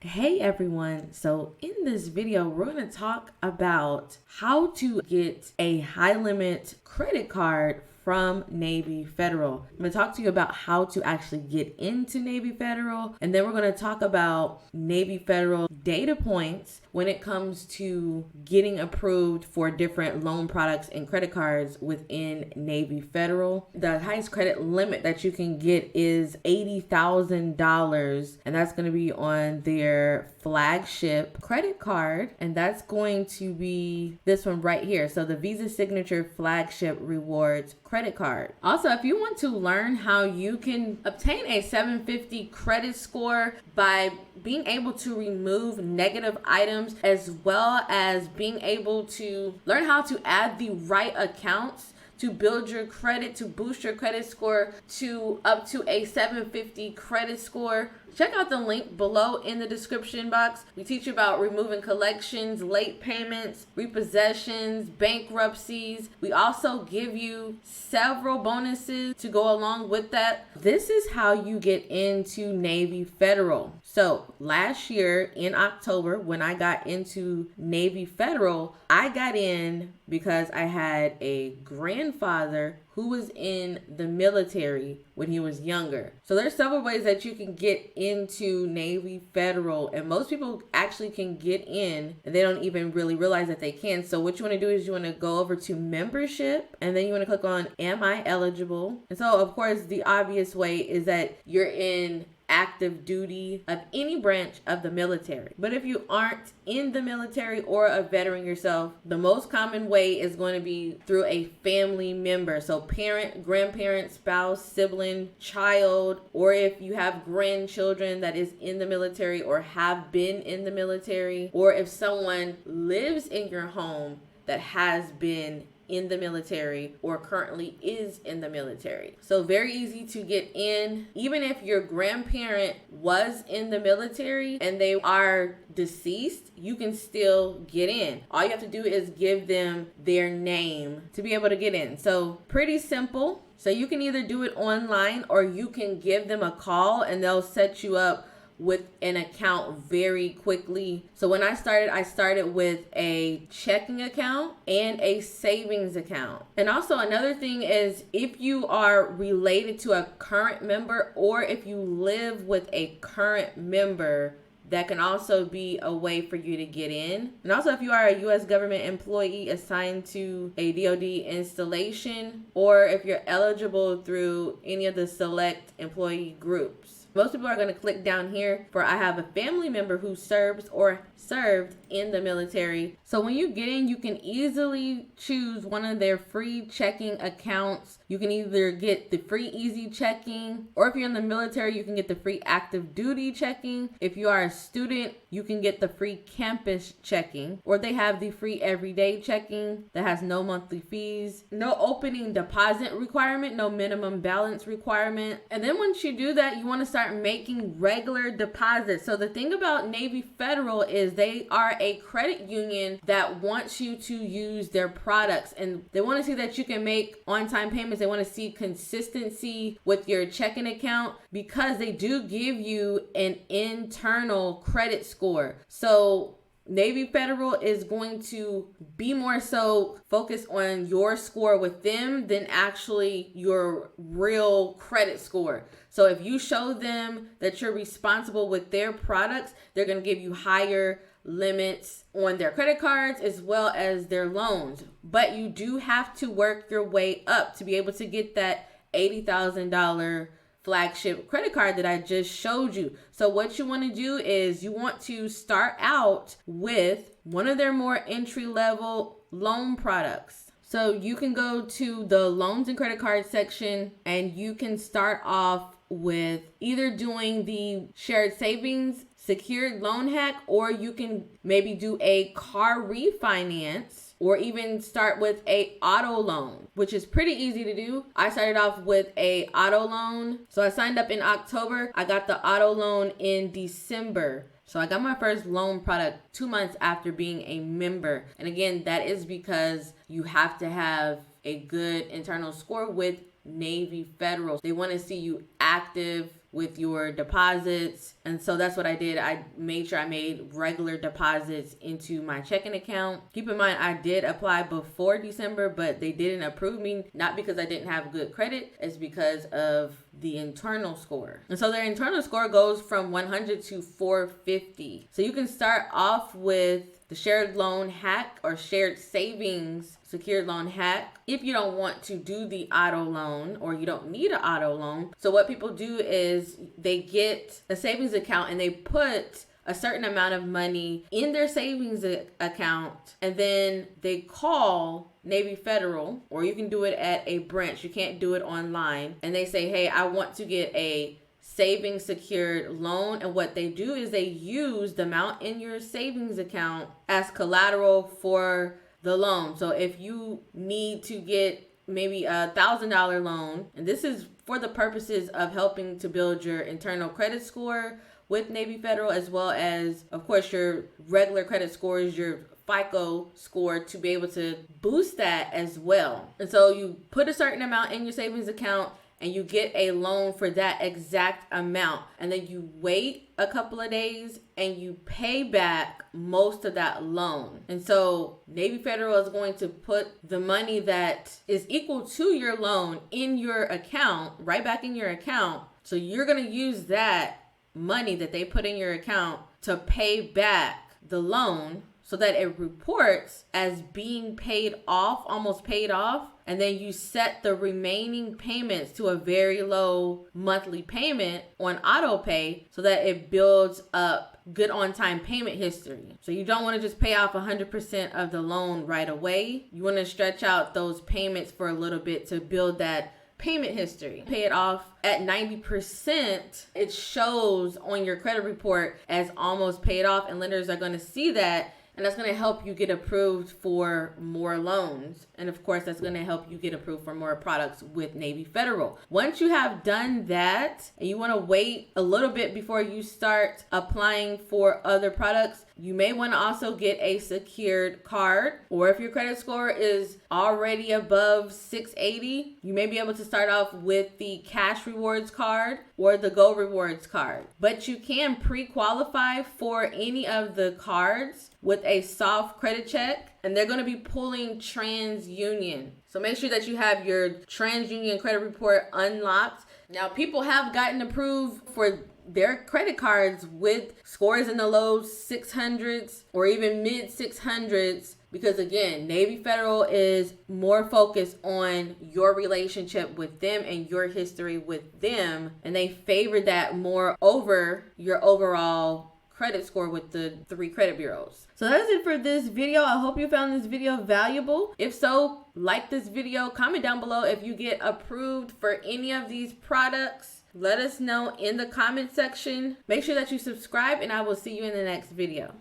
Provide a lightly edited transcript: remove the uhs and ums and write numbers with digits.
Hey everyone, so in this video we're going to talk about how to get a high limit credit card from Navy Federal. I'm going to talk to you about how to actually get into Navy Federal, and then we're going to talk about Navy Federal data points when it comes to getting approved for different loan products and credit cards within Navy Federal. The highest credit limit that you can get is $80,000, and that's going to be on their flagship credit card, and that's going to be this one right here. So the Visa Signature Flagship Rewards credit card. Also, if you want to learn how you can obtain a 750 credit score by being able to remove negative items, as well as being able to learn how to add the right accounts to build your credit, to boost your credit score to up to a 750 credit score, check out the link below in the description box. We teach you about removing collections, late payments, repossessions, bankruptcies. We also give you several bonuses to go along with that. This is how you get into Navy Federal. So last year in October, when I got into Navy Federal, I got in because I had a grandfather who was in the military when he was younger. So there's several ways that you can get into Navy Federal, and most people actually can get in and they don't even really realize that they can. So what you want to do is you want to go over to membership, and then you want to click on am I eligible? And so of course the obvious way is that you're in active duty of any branch of the military. But if you aren't in the military or a veteran yourself, the most common way is going to be through a family member. So parent, grandparent, spouse, sibling, child, or if you have grandchildren that is in the military or have been in the military, or if someone lives in your home that has been in the military or currently is in the military. So very easy to get in. Even if your grandparent was in the military and they are deceased, you can still get in. All you have to do is give them their name to be able to get in. So pretty simple. So you can either do it online or you can give them a call and they'll set you up with an account very quickly. So when I started with a checking account and a savings account. And also another thing is if you are related to a current member or if you live with a current member, that can also be a way for you to get in. And also if you are a U.S. government employee assigned to a DoD installation, or if you're eligible through any of the select employee groups. Most people are going to click down here for I have a family member who serves or served in the military. So when you get in, you can easily choose one of their free checking accounts. You can either get the free easy checking, or if you're in the military, you can get the free active duty checking. If you are a student, you can get the free campus checking, or they have the free everyday checking that has no monthly fees, no opening deposit requirement, no minimum balance requirement. And then once you do that, you want to start making regular deposits. So the thing about Navy Federal is they are a credit union that wants you to use their products, and they want to see that you can make on-time payments. They want to see consistency with your checking account because they do give you an internal credit score. So Navy Federal is going to be more so focused on your score with them than actually your real credit score. So if you show them that you're responsible with their products, they're going to give you higher limits on their credit cards as well as their loans. But you do have to work your way up to be able to get that $80,000 flagship credit card that I just showed you. So what you want to do is you want to start out with one of their more entry-level loan products. So you can go to the loans and credit card section and you can start off with either doing the shared savings secured loan hack, or you can maybe do a car refinance, or even start with a auto loan, which is pretty easy to do. I started off with a auto loan. So I signed up in October. I got the auto loan in December. So I got my first loan product 2 months after being a member. And again, that is because you have to have a good internal score with Navy Federal. They want to see you active with your deposits. And so that's what I did. I made sure I made regular deposits into my checking account. Keep in mind, I did apply before December, but they didn't approve me, not because I didn't have good credit, it's because of the internal score. And so their internal score goes from 100 to 450. So you can start off with the shared loan hack or shared savings secured loan hack if you don't want to do the auto loan or you don't need an auto loan. So what people do is they get a savings account and they put a certain amount of money in their savings account, and then they call Navy Federal, or you can do it at a branch. You can't do it online. And they say, hey, I want to get a savings secured loan. And what they do is they use the amount in your savings account as collateral for the loan. So if you need to get maybe $1,000 loan, and this is for the purposes of helping to build your internal credit score with Navy Federal, as well as, of course, your regular credit scores, your FICO score, to be able to boost that as well. And so you put a certain amount in your savings account and you get a loan for that exact amount. And then you wait a couple of days and you pay back most of that loan. And so Navy Federal is going to put the money that is equal to your loan in your account, right back in your account. So you're going to use that money that they put in your account to pay back the loan, so that it reports as being paid off, almost paid off. And then you set the remaining payments to a very low monthly payment on auto pay, so that it builds up good on-time payment history. So you don't want to just pay off 100% of the loan right away. You want to stretch out those payments for a little bit to build that payment history. Pay it off at 90%, it shows on your credit report as almost paid off, and lenders are going to see that. And that's going to help you get approved for more loans. And of course, that's going to help you get approved for more products with Navy Federal. Once you have done that, and you want to wait a little bit before you start applying for other products, you may want to also get a secured card. Or if your credit score is already above 680, you may be able to start off with the Cash Rewards card or the Go Rewards card. But you can pre-qualify for any of the cards with a soft credit check, and they're going to be pulling TransUnion. So make sure that you have your TransUnion credit report unlocked. Now, people have gotten approved for their credit cards with scores in the low 600s or even mid 600s, because again, Navy Federal is more focused on your relationship with them and your history with them, and they favor that more over your overall credit score with the 3 credit bureaus. So that's it for this video. I hope you found this video valuable. If so, like this video, comment down below if you get approved for any of these products. Let us know in the comment section. Make sure that you subscribe, and I will see you in the next video.